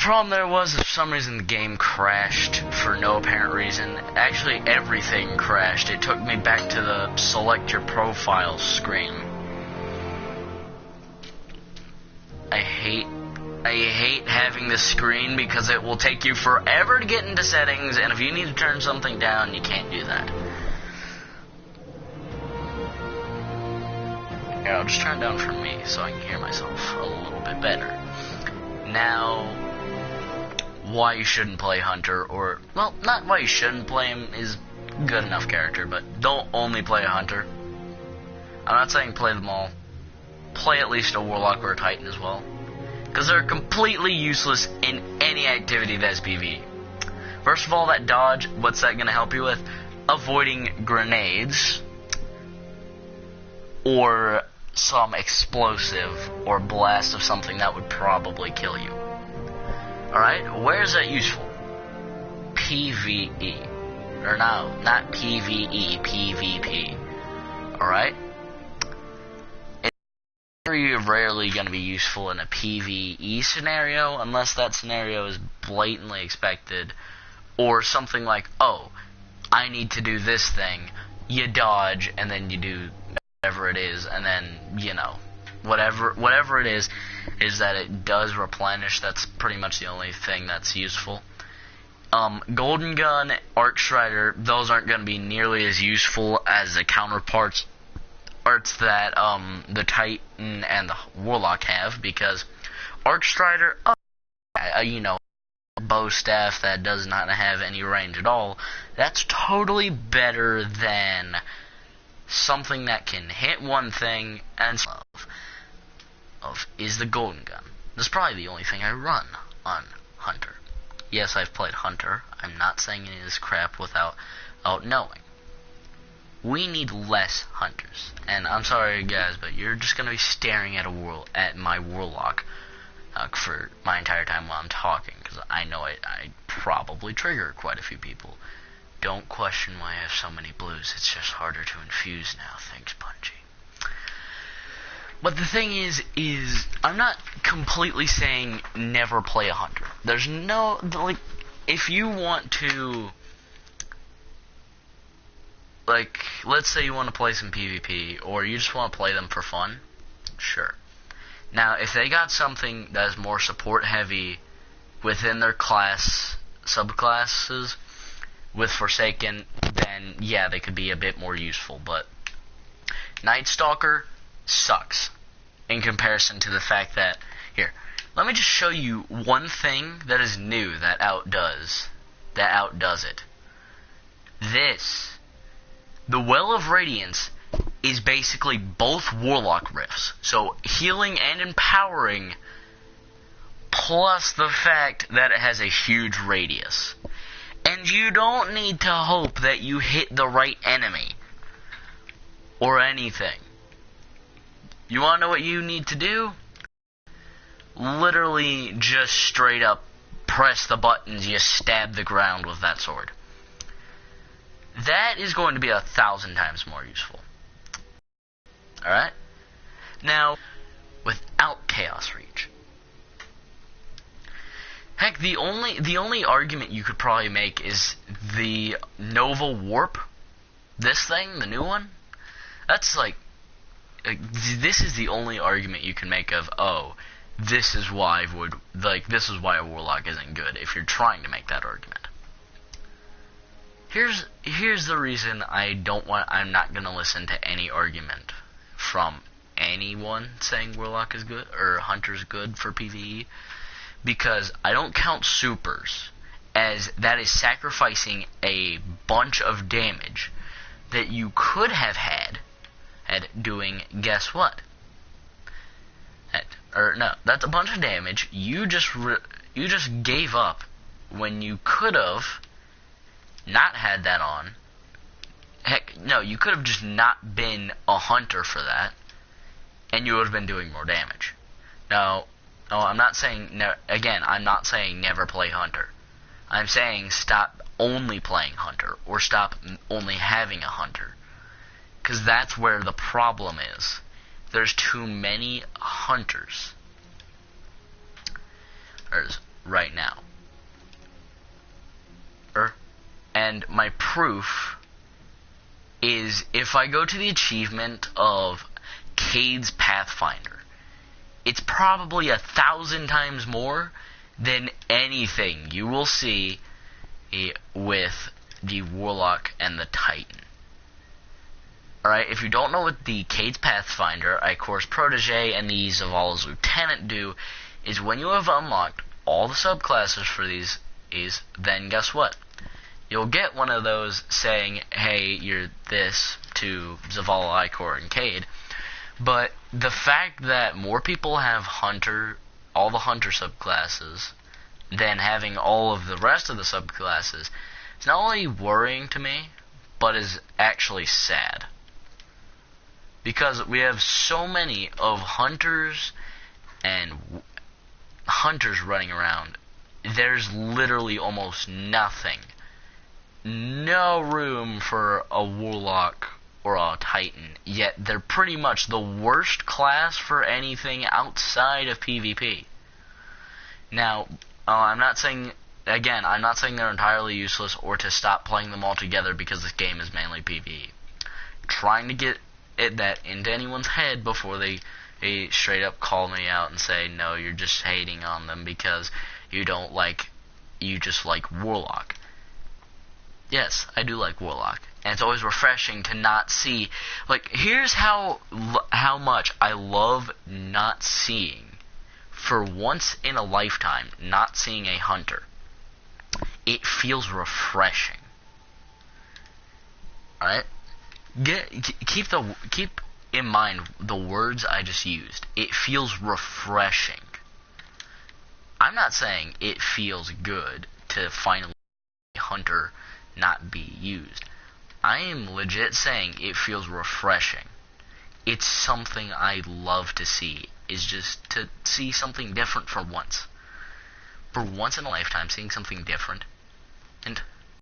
problem there was, for some reason the game crashed for no apparent reason. Actually, everything crashed. It took me back to the select your profile screen. I hate having this screen because it will take you forever to get into settings, and if you need to turn something down, you can't do that. Here, I'll just turn it down for me so I can hear myself a little bit better. Now, why you shouldn't play Hunter, or, well, not why you shouldn't play him, is good enough character, but don't only play a Hunter. I'm not saying play them all. Play at least a Warlock or a Titan as well, because they're completely useless in any activity that's PvE. First of all, that dodge, what's that going to help you with? Avoiding grenades, or some explosive or blast of something that would probably kill you. Alright, where is that useful? PvE. Or no, not PvE, PvP. Alright? It's very rarely going to be useful in a PvE scenario, unless that scenario is blatantly expected, or something like, oh, I need to do this thing, you dodge, and then you do whatever it is, and then, you know, whatever it is that it does replenish. That's pretty much the only thing that's useful. Golden Gun, Arc Strider, those aren't going to be nearly as useful as the counterparts that the Titan and the Warlock have, because Arc Strider, you know, a bow staff that does not have any range at all, that's totally better than something that can hit one thing and is the Golden Gun. That's probably the only thing I run on Hunter. Yes, I've played Hunter. I'm not saying any of this crap without knowing. We need less Hunters. And I'm sorry, guys, but you're just going to be staring at my Warlock for my entire time while I'm talking, because I know I probably trigger quite a few people. Don't question why I have so many blues. It's just harder to infuse now. Thanks, Bungie. But the thing is I'm not completely saying never play a Hunter. There's no, like, if you want to, like, let's say you want to play some PvP, or you just want to play them for fun, sure. Now, if they got something that is more support heavy within their class, subclasses, with Forsaken, then yeah, they could be a bit more useful, but Night Stalker sucks in comparison to the fact that, here, let me just show you one thing that is new that outdoes it. The Well of Radiance is basically both Warlock riffs, so healing and empowering, plus the fact that it has a huge radius. And you don't need to hope that you hit the right enemy or anything. You want to know what you need to do? Literally just straight up press the buttons, you stab the ground with that sword. That is going to be 1,000 times more useful. Alright? Now, without Chaos Reach. Heck, the only argument you could probably make is the Nova Warp. This thing, the new one. That's like this is the only argument you can make of, oh, this is why a Warlock isn't good, if you're trying to make that argument. Here's the reason I'm not gonna listen to any argument from anyone saying Warlock is good or Hunter's good for PvE. Because I don't count supers, as that is sacrificing a bunch of damage that you could have had at doing, guess what? That's a bunch of damage you just gave up when you could have not had that on. Heck, no, you could have just not been a Hunter for that, and you would have been doing more damage. Now, I'm not saying, I'm not saying never play Hunter. I'm saying stop only playing Hunter, or stop only having a Hunter. Because that's where the problem is. There's too many Hunters. There's right now. And my proof is if I go to the achievement of Cade's Pathfinder, it's probably 1,000 times more than anything you will see with the Warlock and the Titan. Alright, if you don't know what the Cade's Pathfinder, Ichor's Protege, and the Zavala's Lieutenant do, is when you have unlocked all the subclasses for these, then guess what? You'll get one of those saying, hey, you're this, to Zavala, Ichor, and Cade. But the fact that more people have all the Hunter subclasses, than having all of the rest of the subclasses, it's not only worrying to me, but is actually sad. Because we have so many of Hunters and Hunters running around, there's literally almost nothing. No room for a Warlock or a Titan, yet they're pretty much the worst class for anything outside of PvP. Now, I'm not saying they're entirely useless or to stop playing them altogether because this game is mainly PvE. Trying to get that into anyone's head before they straight up call me out and say, no, you're just hating on them because you just like Warlock. Yes, I do like Warlock, and it's always refreshing to not see, here's how much I love not seeing, for once in a lifetime, not seeing a Hunter. It feels refreshing. Alright? Keep in mind the words I just used. It feels refreshing. I'm not saying it feels good to finally see a Hunter not be used. I am legit saying it feels refreshing. It's something I love to see, is just to see something different for once. For once in a lifetime, seeing something different. And